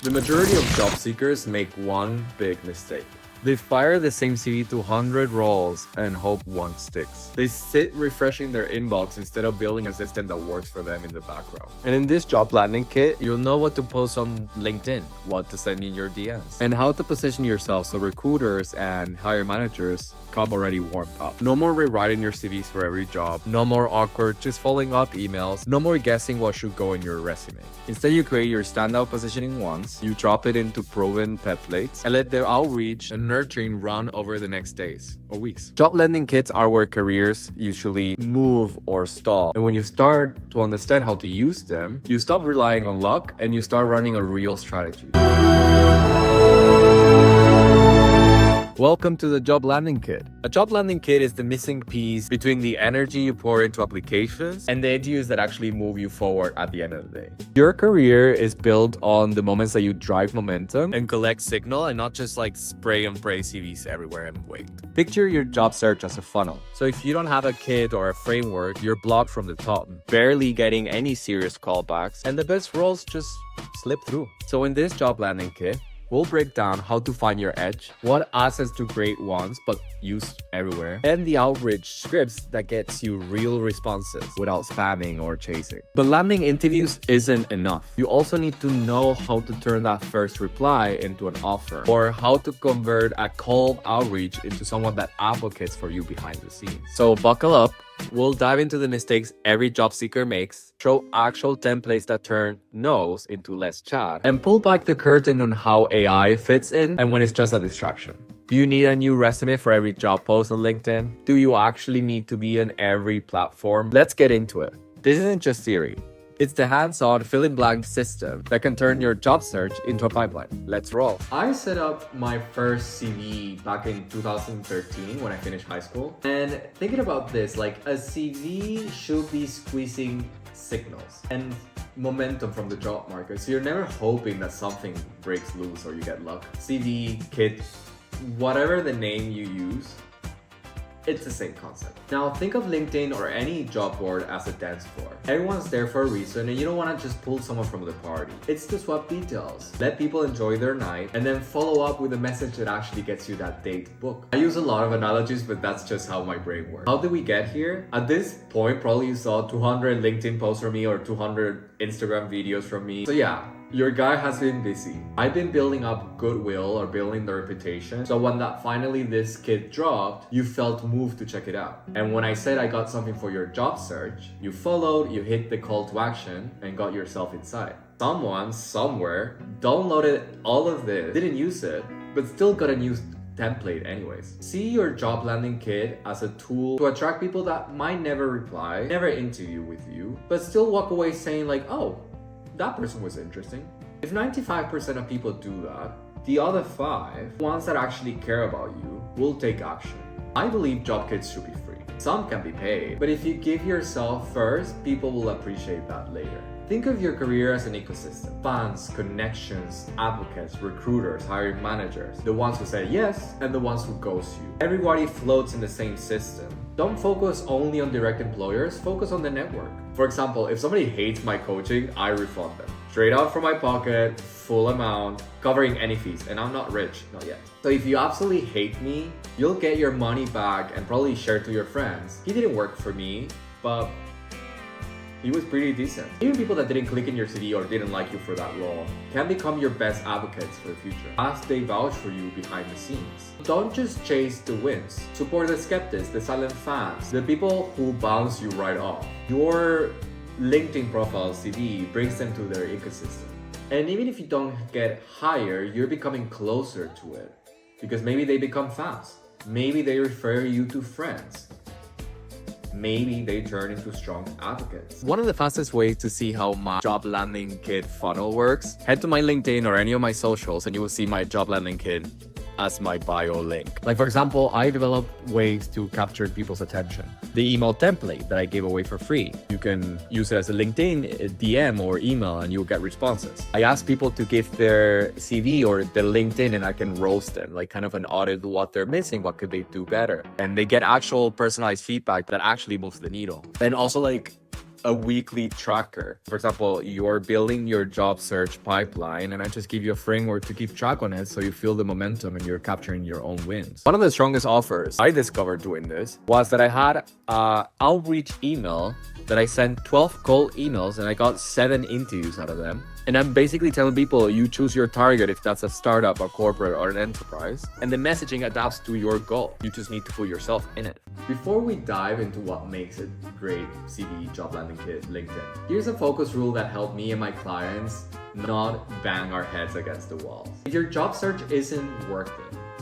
The majority of job seekers make one big mistake. They fire the same CV to 100 roles and hope one sticks. They sit refreshing their inbox instead of building an assistant that works for them in the background. And in this job landing kit, you'll know what to post on LinkedIn, what to send in your DMs, and how to position yourself so recruiters and hire managers come already warmed up. No more rewriting your CVs for every job. No more awkward just following up emails. No more guessing what should go in your resume. Instead, you create your standout positioning once, you drop it into proven templates, and let the outreach and nurturing run over the next days or weeks. Job landing kits are where careers usually move or stall. And when you start to understand how to use them, you stop relying on luck and you start running a real strategy. Welcome to the Job Landing Kit. A job landing kit is the missing piece between the energy you pour into applications and the ideas that actually move you forward at the end of the day. Your career is built on the moments that you drive momentum and collect signal and not just like spray and pray CVs everywhere and wait. Picture your job search as a funnel. So if you don't have a kit or a framework, you're blocked from the top, barely getting any serious callbacks, and the best roles just slip through. So in this job landing kit, we'll break down how to find your edge, what assets to create once but use everywhere, and the outreach scripts that gets you real responses without spamming or chasing. But landing interviews isn't enough. You also need to know how to turn that first reply into an offer, or how to convert a cold outreach into someone that advocates for you behind the scenes. So buckle up. We'll dive into the mistakes every job seeker makes, show actual templates that turn no's into less chat, and pull back the curtain on how AI fits in and when it's just a distraction. Do you need a new resume for every job post on LinkedIn? Do you actually need to be on every platform? Let's get into it. This isn't just theory. It's the hands-on fill-in-blank system that can turn your job search into a pipeline. Let's roll. I set up my first CV back in 2013 when I finished high school. And thinking about this, like a CV should be squeezing signals and momentum from the job market. So you're never hoping that something breaks loose or you get luck. CV, kit, whatever the name you use, it's the same concept. Now think of LinkedIn or any job board as a dance floor. Everyone's there for a reason and you don't want to just pull someone from the party. It's to swap details, let people enjoy their night, and then follow up with a message that actually gets you that date booked. I use a lot of analogies, but that's just how my brain works. How did we get here? At this point, probably you saw 200 LinkedIn posts from me or 200 Instagram videos from me. So yeah, your guy has been busy. I've been building up goodwill or building the reputation. So when that finally this kit dropped, you felt moved to check it out. And when I said I got something for your job search, you followed, you hit the call to action and got yourself inside. Someone, somewhere, downloaded all of this, didn't use it, but still got a new template anyways. See your job landing kit as a tool to attract people that might never reply, never interview with you, but still walk away saying like, oh, that person was interesting. If 95% of people do that, the other 5, ones that actually care about you, will take action. I believe job kits should be free. Some can be paid, but if you give yourself first, people will appreciate that later. Think of your career as an ecosystem. Fans, connections, advocates, recruiters, hiring managers, the ones who say yes and the ones who ghost you. Everybody floats in the same system. Don't focus only on direct employers, focus on the network. For example, if somebody hates my coaching, I refund them. Straight out from my pocket, full amount, covering any fees, and I'm not rich, not yet. So if you absolutely hate me, you'll get your money back and probably share it to your friends. He didn't work for me, but he was pretty decent. Even people that didn't click in your CV or didn't like you for that long can become your best advocates for the future, as they vouch for you behind the scenes. Don't just chase the wins. Support the skeptics, the silent fans, the people who bounce you right off. Your LinkedIn profile CV brings them to their ecosystem. And even if you don't get hired, you're becoming closer to it. Because maybe they become fans. Maybe they refer you to friends. Maybe they turn into strong advocates. One of the fastest ways to see how my job landing kit funnel works, head to my LinkedIn or any of my socials and you will see my job landing kit as my bio link. Like for example, I developed ways to capture people's attention. The email template that I gave away for free. You can use it as a LinkedIn DM or email and you'll get responses. I ask people to give their CV or the LinkedIn and I can roast them, like kind of an audit what they're missing, what could they do better. And they get actual personalized feedback that actually moves the needle. And also like a weekly tracker. For example, you're building your job search pipeline, and I just give you a framework to keep track on it so you feel the momentum and you're capturing your own wins. One of the strongest offers I discovered doing this was that I had an outreach email that I sent 12 cold emails and I got 7 interviews out of them. And I'm basically telling people, you choose your target if that's a startup, a corporate, or an enterprise. And the messaging adapts to your goal. You just need to put yourself in it. Before we dive into what makes a great CV job landing kit LinkedIn, here's a focus rule that helped me and my clients not bang our heads against the walls. If your job search isn't working,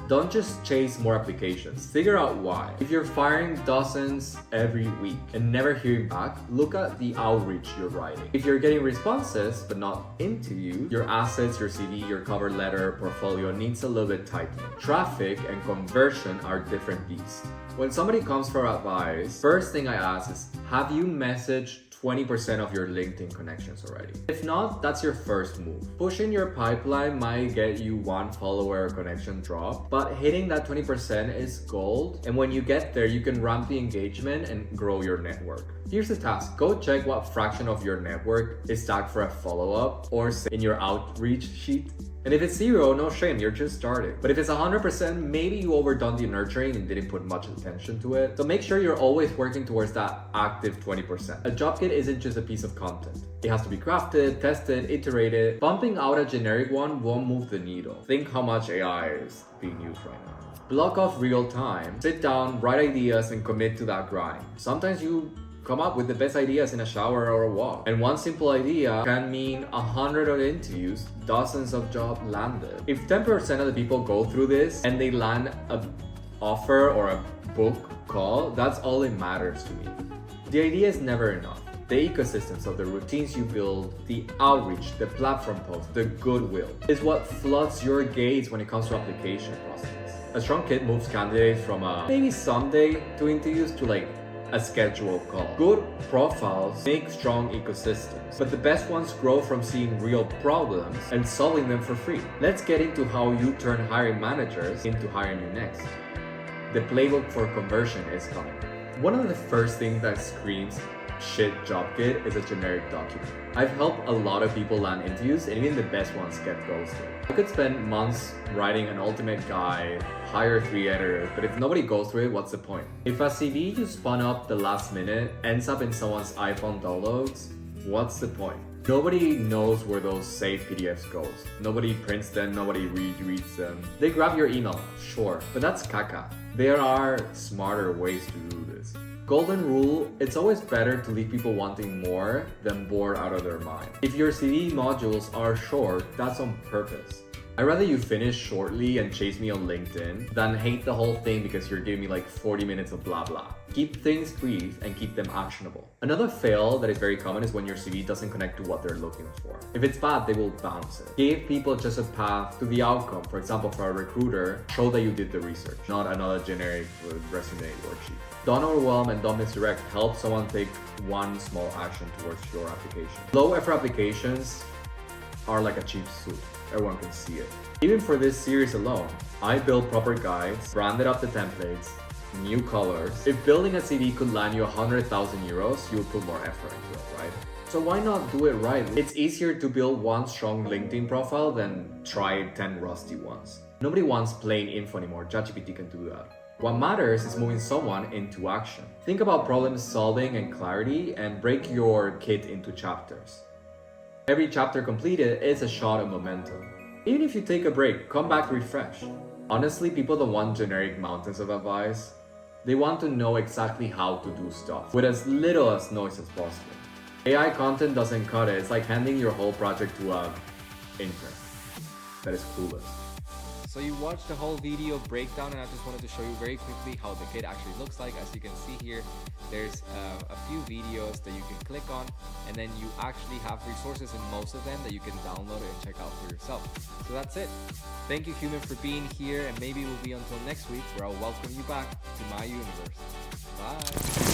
don't just chase more applications. Figure out why. If you're firing dozens every week and never hearing back, look at the outreach you're writing. If you're getting responses but not interviews, your assets, your CV, your cover letter, portfolio needs a little bit tightening. Traffic and conversion are different beasts. When somebody comes for advice, first thing I ask is, have you messaged 20% of your LinkedIn connections already? If not, that's your first move. Pushing your pipeline might get you 1 follower or connection drop, but hitting that 20% is gold. And when you get there, you can ramp the engagement and grow your network. Here's the task. Go check what fraction of your network is tagged for a follow-up or say in your outreach sheet. And if it's 0, no shame, you're just starting. But if it's 100%, maybe you overdone the nurturing and didn't put much attention to it. So make sure you're always working towards that active 20%. A job kit isn't just a piece of content. It has to be crafted, tested, iterated. Bumping out a generic one won't move the needle. Think how much AI is being used right now. Block off real time, sit down, write ideas, and commit to that grind. Sometimes you come up with the best ideas in a shower or a walk. And one simple idea can mean 100 of interviews, dozens of jobs landed. If 10% of the people go through this and they land an offer or a book call, that's all it matters to me. The idea is never enough. The ecosystem, so the routines you build, the outreach, the platform posts, the goodwill is what floods your gates when it comes to application process. A strong kit moves candidates from a maybe someday to interviews to like a scheduled call. Good profiles make strong ecosystems, but the best ones grow from seeing real problems and solving them for free. Let's get into how you turn hiring managers into hiring you next. The playbook for conversion is coming. One of the first things that screams shit job kit is a generic document. I've helped a lot of people land interviews and even the best ones get ghosted. I could spend months writing an ultimate guide, hire 3 editors, but if nobody goes through it, what's the point? If a CV you spun up the last minute ends up in someone's iPhone downloads, what's the point? Nobody knows where those saved PDFs goes. Nobody prints them, nobody reads them. They grab your email, sure, but that's caca. There are smarter ways to do this. Golden rule, it's always better to leave people wanting more than bored out of their mind. If your CV modules are short, that's on purpose. I'd rather you finish shortly and chase me on LinkedIn than hate the whole thing because you're giving me like 40 minutes of blah blah. Keep things brief and keep them actionable. Another fail that is very common is when your CV doesn't connect to what they're looking for. If it's bad, they will bounce it. Give people just a path to the outcome. For example, for a recruiter, show that you did the research, not another generic resume worksheet. Don't overwhelm and don't misdirect. Help someone take one small action towards your application. Low effort applications are like a cheap suit. Everyone can see it. Even for this series alone, I built proper guides, branded up the templates, new colors. If building a CV could land you 100,000 euros, you would put more effort into it, right? So why not do it right? It's easier to build one strong LinkedIn profile than try 10 rusty ones. Nobody wants plain info anymore. ChatGPT can do that. What matters is moving someone into action. Think about problem solving and clarity and break your kit into chapters. Every chapter completed is a shot of momentum. Even if you take a break, come back refreshed. Honestly, people don't want generic mountains of advice. They want to know exactly how to do stuff with as little as noise as possible. AI content doesn't cut it. It's like handing your whole project to an intern that is clueless. So you watched the whole video breakdown, and I just wanted to show you very quickly how the kit actually looks like. As you can see here, there's a few videos that you can click on, and then you actually have resources in most of them that you can download and check out for yourself. So that's it. Thank you, Human, for being here, and maybe we'll be until next week where I'll welcome you back to my universe. Bye.